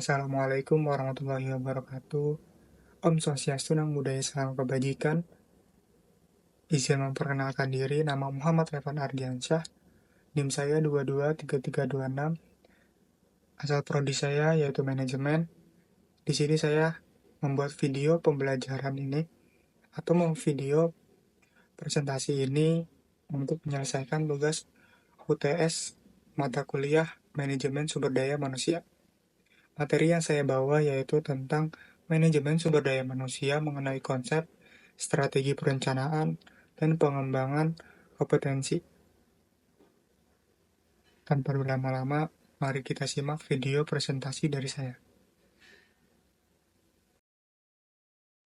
Assalamualaikum warahmatullahi wabarakatuh. Om Swastiastu, Namo Buddhaya, Salam Kebajikan. Izin memperkenalkan diri, nama Muhammad Revan Ardiansyah, NIM saya 223326, asal prodi saya yaitu manajemen. Di sini saya membuat video pembelajaran ini atau video presentasi ini untuk menyelesaikan tugas UTS mata kuliah Manajemen Sumber Daya Manusia. Materi yang saya bawa yaitu tentang manajemen sumber daya manusia mengenai konsep, strategi perencanaan, dan pengembangan kompetensi. Tanpa berlama-lama, mari kita simak video presentasi dari saya.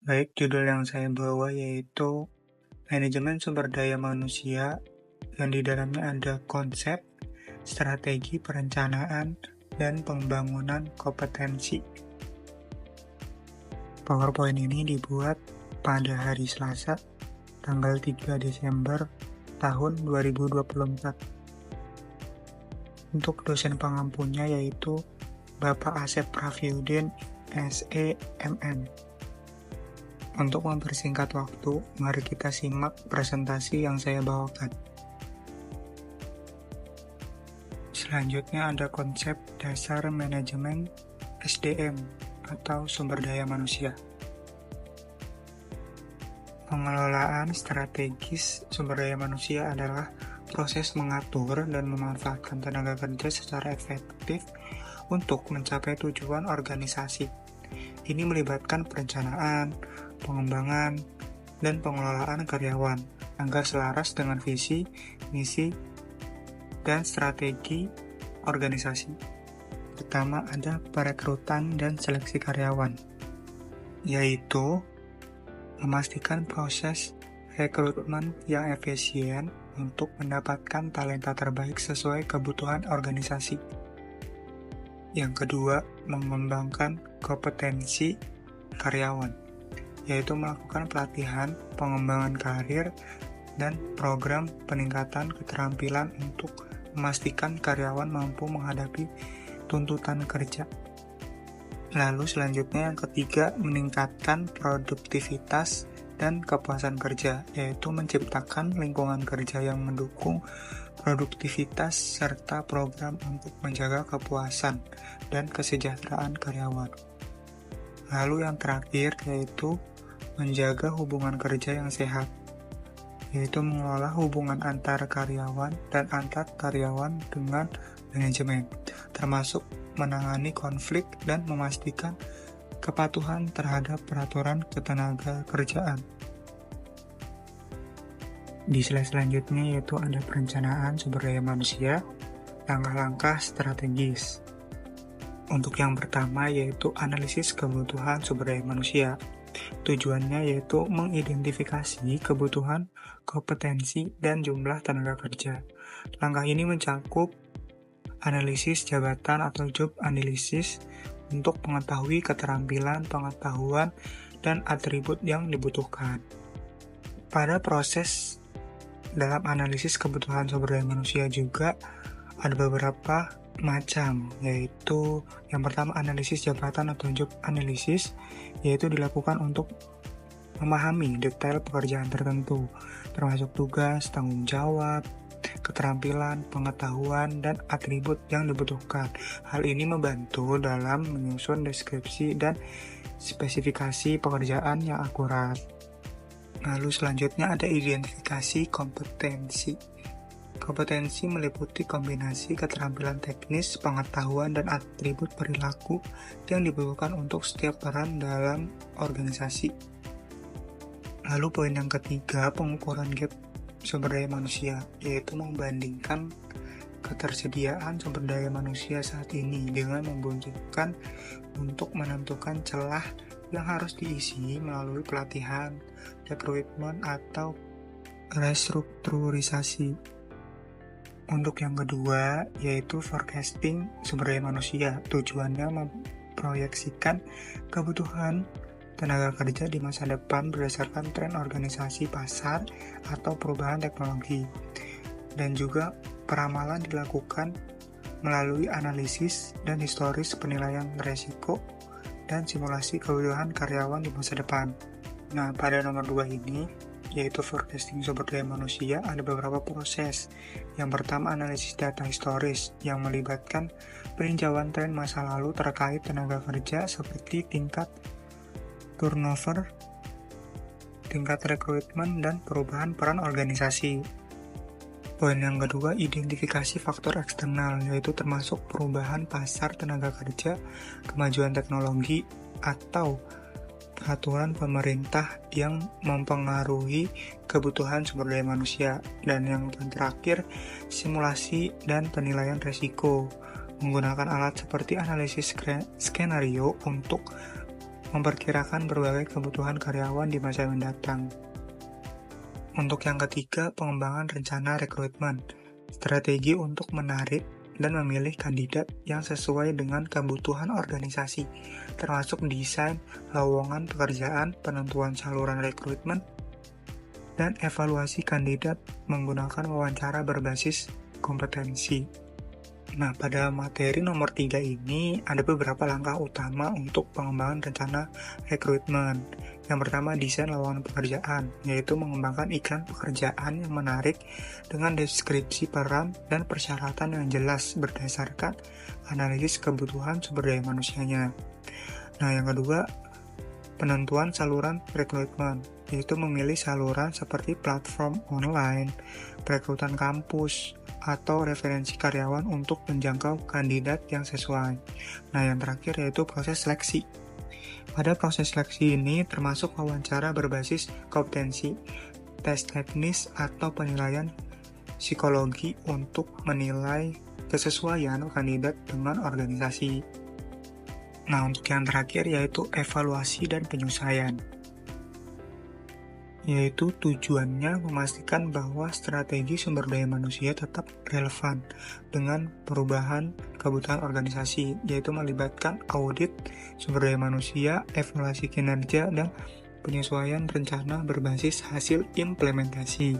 Baik, judul yang saya bawa yaitu Manajemen Sumber Daya Manusia, yang di dalamnya ada konsep, strategi perencanaan, dan pembangunan kompetensi. PowerPoint ini dibuat pada hari Selasa, tanggal 3 Desember tahun 2024. Untuk dosen pengampunya yaitu Bapak Asep Rafiuddin, SEMM. Untuk mempersingkat waktu, mari kita simak presentasi yang saya bawakan. Selanjutnya ada konsep dasar manajemen SDM atau sumber daya manusia. Pengelolaan strategis sumber daya manusia adalah proses mengatur dan memanfaatkan tenaga kerja secara efektif untuk mencapai tujuan organisasi. Ini melibatkan perencanaan, pengembangan, dan pengelolaan karyawan agar selaras dengan visi, misi, dan strategi organisasi. Pertama ada perekrutan dan seleksi karyawan, yaitu memastikan proses rekrutmen yang efisien untuk mendapatkan talenta terbaik sesuai kebutuhan organisasi. Yang kedua, mengembangkan kompetensi karyawan, yaitu melakukan pelatihan, pengembangan karir, dan program peningkatan keterampilan untuk memastikan karyawan mampu menghadapi tuntutan kerja. Lalu selanjutnya yang ketiga, meningkatkan produktivitas dan kepuasan kerja, yaitu menciptakan lingkungan kerja yang mendukung produktivitas serta program untuk menjaga kepuasan dan kesejahteraan karyawan. Lalu yang terakhir yaitu menjaga hubungan kerja yang sehat, yaitu mengelola hubungan antar karyawan dan antar karyawan dengan manajemen, termasuk menangani konflik dan memastikan kepatuhan terhadap peraturan ketenaga kerjaan. Di slide selanjutnya yaitu ada perencanaan sumber daya manusia, langkah-langkah strategis. Untuk yang pertama yaitu analisis kebutuhan sumber daya manusia. Tujuannya yaitu mengidentifikasi kebutuhan, kompetensi, dan jumlah tenaga kerja. Langkah ini mencakup analisis jabatan atau job analysis untuk mengetahui keterampilan, pengetahuan, dan atribut yang dibutuhkan. Pada proses dalam analisis kebutuhan sumber daya manusia juga ada beberapa macam, yaitu yang pertama analisis jabatan atau job analysis, yaitu dilakukan untuk memahami detail pekerjaan tertentu, termasuk tugas, tanggung jawab, keterampilan, pengetahuan, dan atribut yang dibutuhkan. Hal ini membantu dalam menyusun deskripsi dan spesifikasi pekerjaan yang akurat. Lalu selanjutnya ada identifikasi kompetensi. Kompetensi meliputi kombinasi keterampilan teknis, pengetahuan, dan atribut perilaku yang dibutuhkan untuk setiap peran dalam organisasi. Lalu poin yang ketiga, pengukuran gap sumber daya manusia, yaitu membandingkan ketersediaan sumber daya manusia saat ini dengan membutuhkan untuk menentukan celah yang harus diisi melalui pelatihan, rekrutmen, atau restrukturisasi. Untuk yang kedua, yaitu forecasting sumber daya manusia. Tujuannya memproyeksikan kebutuhan tenaga kerja di masa depan berdasarkan tren organisasi pasar atau perubahan teknologi. Dan juga peramalan dilakukan melalui analisis dan historis penilaian resiko dan simulasi kebutuhan karyawan di masa depan. Nah, pada nomor 2 ini, yaitu forecasting sumber daya manusia, ada beberapa proses. Yang pertama, analisis data historis yang melibatkan peninjauan tren masa lalu terkait tenaga kerja seperti tingkat turnover, tingkat rekrutmen, dan perubahan peran organisasi. Poin yang kedua, identifikasi faktor eksternal, yaitu termasuk perubahan pasar tenaga kerja, kemajuan teknologi, atau peraturan pemerintah yang mempengaruhi kebutuhan sumber daya manusia. Dan yang terakhir, simulasi dan penilaian resiko, menggunakan alat seperti analisis skenario untuk memperkirakan berbagai kebutuhan karyawan di masa mendatang. Untuk yang ketiga, pengembangan rencana rekrutmen, strategi untuk menarik dan memilih kandidat yang sesuai dengan kebutuhan organisasi, termasuk desain lowongan pekerjaan, penentuan saluran rekrutmen, dan evaluasi kandidat menggunakan wawancara berbasis kompetensi. Nah, pada materi nomor 3 ini ada beberapa langkah utama untuk pengembangan rencana rekrutmen. Yang pertama, desain lowongan pekerjaan, yaitu mengembangkan iklan pekerjaan yang menarik dengan deskripsi peran dan persyaratan yang jelas berdasarkan analisis kebutuhan sumber daya manusianya. Nah, yang kedua, penentuan saluran rekrutmen, yaitu memilih saluran seperti platform online, perekrutan kampus, atau referensi karyawan untuk menjangkau kandidat yang sesuai. Nah, yang terakhir yaitu proses seleksi. Pada proses seleksi ini termasuk wawancara berbasis kompetensi, tes teknis, atau penilaian psikologi untuk menilai kesesuaian kandidat dengan organisasi. Nah, untuk yang terakhir yaitu evaluasi dan penyesuaian, yaitu tujuannya memastikan bahwa strategi sumber daya manusia tetap relevan dengan perubahan kebutuhan organisasi, yaitu melibatkan audit sumber daya manusia, evaluasi kinerja, dan penyesuaian rencana berbasis hasil implementasi.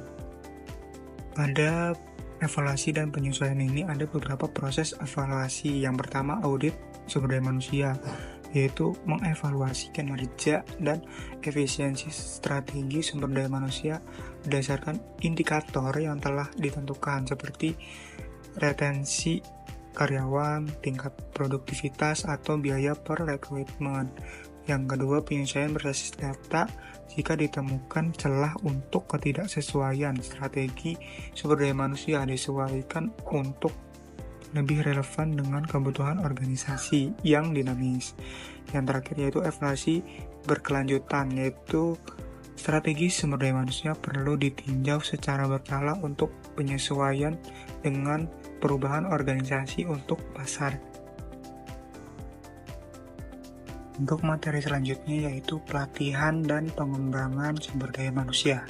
Pada evaluasi dan penyesuaian ini ada beberapa proses evaluasi. Yang pertama, audit sumber daya manusia, yaitu mengevaluasi kinerja dan efisiensi strategi sumber daya manusia berdasarkan indikator yang telah ditentukan seperti retensi karyawan, tingkat produktivitas, atau biaya per rekrutmen. Yang kedua, penyesuaian berbasis data jika ditemukan celah untuk ketidaksesuaian strategi sumber daya manusia disesuaikan untuk lebih relevan dengan kebutuhan organisasi yang dinamis. Yang terakhir yaitu evaluasi berkelanjutan, yaitu strategi sumber daya manusia perlu ditinjau secara berkala untuk penyesuaian dengan perubahan organisasi untuk pasar. Untuk materi selanjutnya yaitu pelatihan dan pengembangan sumber daya manusia.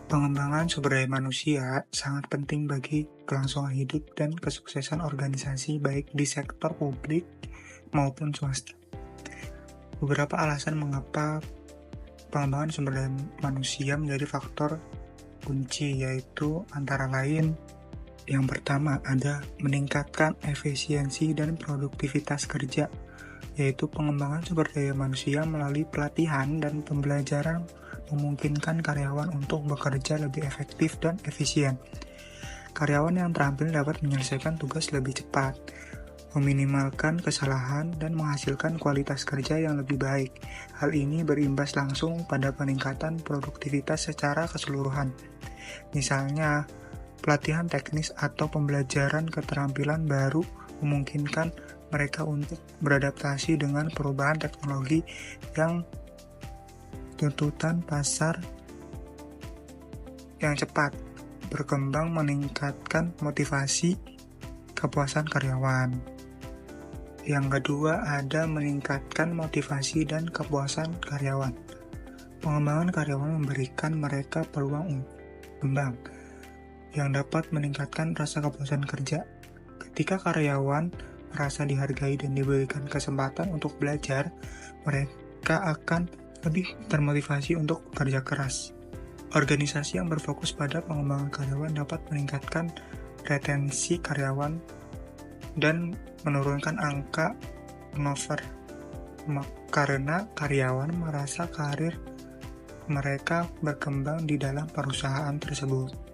Pengembangan sumber daya manusia sangat penting bagi kelangsungan hidup dan kesuksesan organisasi baik di sektor publik maupun swasta. Beberapa alasan mengapa pengembangan sumber daya manusia menjadi faktor kunci, yaitu antara lain yang pertama ada meningkatkan efisiensi dan produktivitas kerja, yaitu pengembangan sumber daya manusia melalui pelatihan dan pembelajaran memungkinkan karyawan untuk bekerja lebih efektif dan efisien. Karyawan yang terampil dapat menyelesaikan tugas lebih cepat, meminimalkan kesalahan, dan menghasilkan kualitas kerja yang lebih baik. Hal ini berimbas langsung pada peningkatan produktivitas secara keseluruhan. Misalnya, pelatihan teknis atau pembelajaran keterampilan baru memungkinkan mereka untuk beradaptasi dengan perubahan teknologi yang tuntutan pasar yang cepat berkembang, meningkatkan motivasi kepuasan karyawan. Yang kedua ada meningkatkan motivasi dan kepuasan karyawan. Pengembangan karyawan memberikan mereka peluang untuk berkembang yang dapat meningkatkan rasa kepuasan kerja. Ketika karyawan merasa dihargai dan diberikan kesempatan untuk belajar, mereka akan lebih termotivasi untuk bekerja keras. Organisasi yang berfokus pada pengembangan karyawan dapat meningkatkan retensi karyawan dan menurunkan angka turnover karena karyawan merasa karir mereka berkembang di dalam perusahaan tersebut.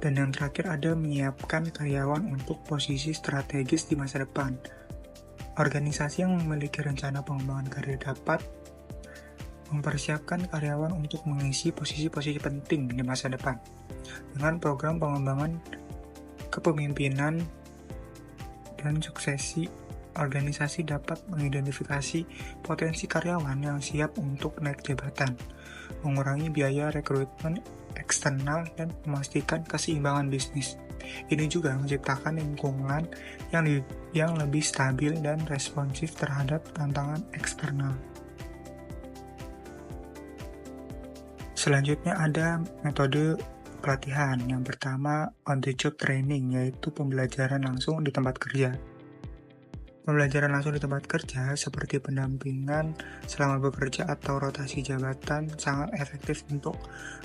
Dan yang terakhir ada menyiapkan karyawan untuk posisi strategis di masa depan. Organisasi yang memiliki rencana pengembangan karir dapat mempersiapkan karyawan untuk mengisi posisi-posisi penting di masa depan. Dengan program pengembangan kepemimpinan dan suksesi, organisasi dapat mengidentifikasi potensi karyawan yang siap untuk naik jabatan, mengurangi biaya rekrutmen eksternal, dan memastikan keseimbangan bisnis. Ini juga menciptakan lingkungan yang lebih stabil dan responsif terhadap tantangan eksternal. Selanjutnya ada metode pelatihan. Yang pertama, on-the-job training, yaitu pembelajaran langsung di tempat kerja. Pembelajaran langsung di tempat kerja seperti pendampingan selama bekerja atau rotasi jabatan sangat efektif untuk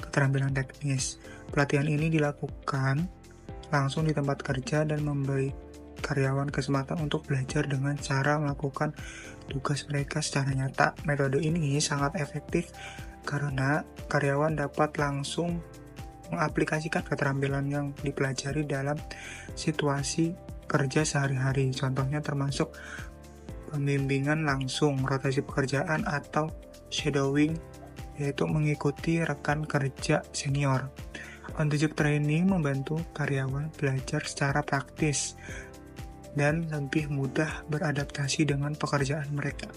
keterampilan teknis. Pelatihan ini dilakukan langsung di tempat kerja dan memberi karyawan kesempatan untuk belajar dengan cara melakukan tugas mereka secara nyata. Metode ini sangat efektif karena karyawan dapat langsung mengaplikasikan keterampilan yang dipelajari dalam situasi kerja sehari-hari. Contohnya termasuk pembimbingan langsung, rotasi pekerjaan, atau shadowing, yaitu mengikuti rekan kerja senior. On-the-job training membantu karyawan belajar secara praktis dan lebih mudah beradaptasi dengan pekerjaan mereka.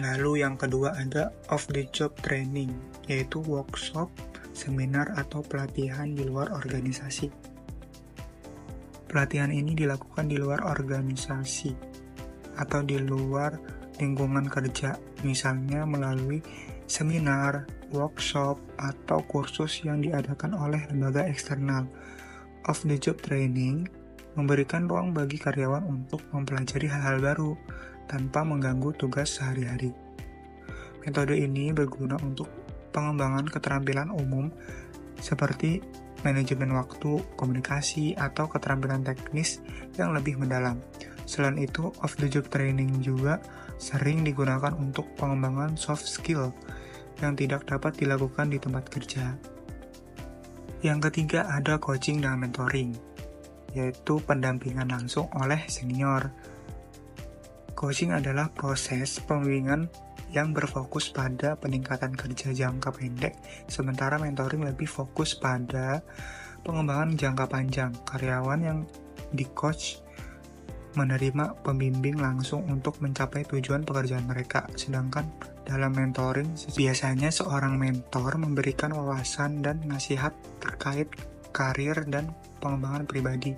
Lalu yang kedua ada off-the-job training, yaitu workshop, seminar, atau pelatihan di luar organisasi. Pelatihan ini dilakukan di luar organisasi atau di luar lingkungan kerja, misalnya melalui seminar, workshop, atau kursus yang diadakan oleh lembaga eksternal. Off-the-job training memberikan ruang bagi karyawan untuk mempelajari hal-hal baru tanpa mengganggu tugas sehari-hari. Metode ini berguna untuk pengembangan keterampilan umum seperti manajemen waktu, komunikasi, atau keterampilan teknis yang lebih mendalam. Selain itu, off-the-job training juga sering digunakan untuk pengembangan soft skill yang tidak dapat dilakukan di tempat kerja. Yang ketiga ada coaching dan mentoring, yaitu pendampingan langsung oleh senior. Coaching adalah proses pembimbingan yang berfokus pada peningkatan kerja jangka pendek, sementara mentoring lebih fokus pada pengembangan jangka panjang. Karyawan yang di-coach menerima pembimbing langsung untuk mencapai tujuan pekerjaan mereka, sedangkan dalam mentoring biasanya seorang mentor memberikan wawasan dan nasihat terkait karir dan pengembangan pribadi.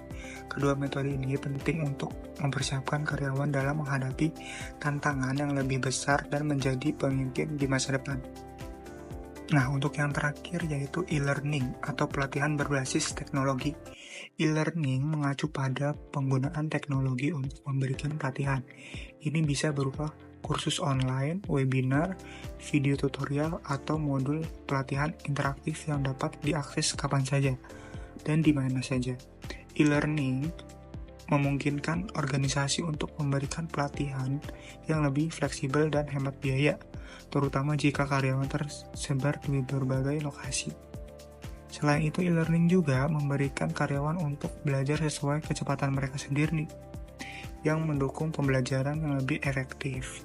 Kedua metode ini penting untuk mempersiapkan karyawan dalam menghadapi tantangan yang lebih besar dan menjadi pemimpin di masa depan. Nah, untuk yang terakhir yaitu e-learning atau pelatihan berbasis teknologi. E-learning mengacu pada penggunaan teknologi untuk memberikan pelatihan. Ini bisa berupa kursus online, webinar, video tutorial, atau modul pelatihan interaktif yang dapat diakses kapan saja dan di mana saja. E-learning memungkinkan organisasi untuk memberikan pelatihan yang lebih fleksibel dan hemat biaya, terutama jika karyawan tersebar di berbagai lokasi. Selain itu, e-learning juga memberikan karyawan untuk belajar sesuai kecepatan mereka sendiri, yang mendukung pembelajaran yang lebih efektif.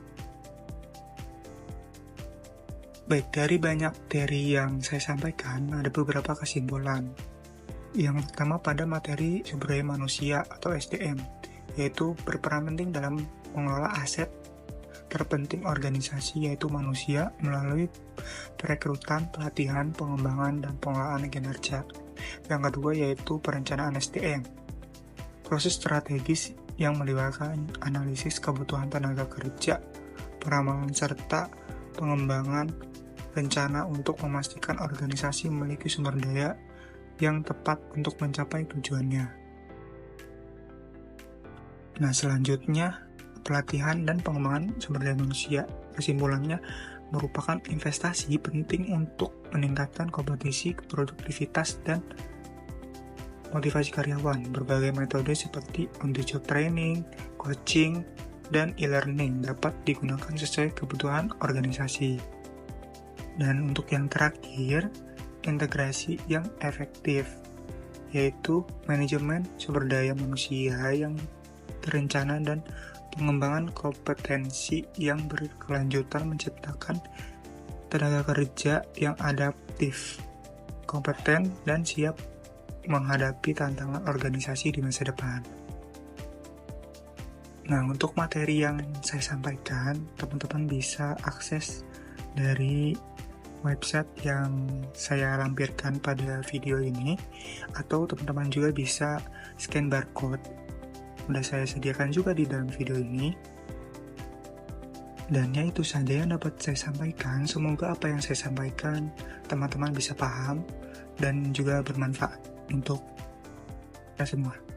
Baik, dari banyak materi yang saya sampaikan, ada beberapa kesimpulan. Yang pertama pada materi sumber daya manusia atau SDM, yaitu berperan penting dalam mengelola aset terpenting organisasi, yaitu manusia, melalui perekrutan, pelatihan, pengembangan, dan pengelolaan kinerja. Yang kedua yaitu perencanaan SDM, proses strategis yang melibatkan analisis kebutuhan tenaga kerja, peramalan, serta pengembangan rencana untuk memastikan organisasi memiliki sumber daya yang tepat untuk mencapai tujuannya. Nah, selanjutnya pelatihan dan pengembangan sumber daya manusia. Kesimpulannya merupakan investasi penting untuk meningkatkan kompetisi, produktivitas, dan motivasi karyawan. Berbagai metode seperti on-the-job training, coaching, dan e-learning dapat digunakan sesuai kebutuhan organisasi. Dan untuk yang terakhir, integrasi yang efektif, yaitu manajemen sumber daya manusia yang terencana dan pengembangan kompetensi yang berkelanjutan menciptakan tenaga kerja yang adaptif, kompeten, dan siap menghadapi tantangan organisasi di masa depan. Nah, untuk materi yang saya sampaikan, teman-teman bisa akses dari website yang saya lampirkan pada video ini, atau teman-teman juga bisa scan barcode. Udah saya sediakan juga di dalam video ini. Dan ya itu saja yang dapat saya sampaikan. Semoga apa yang saya sampaikan teman-teman bisa paham dan juga bermanfaat untuk kita semua.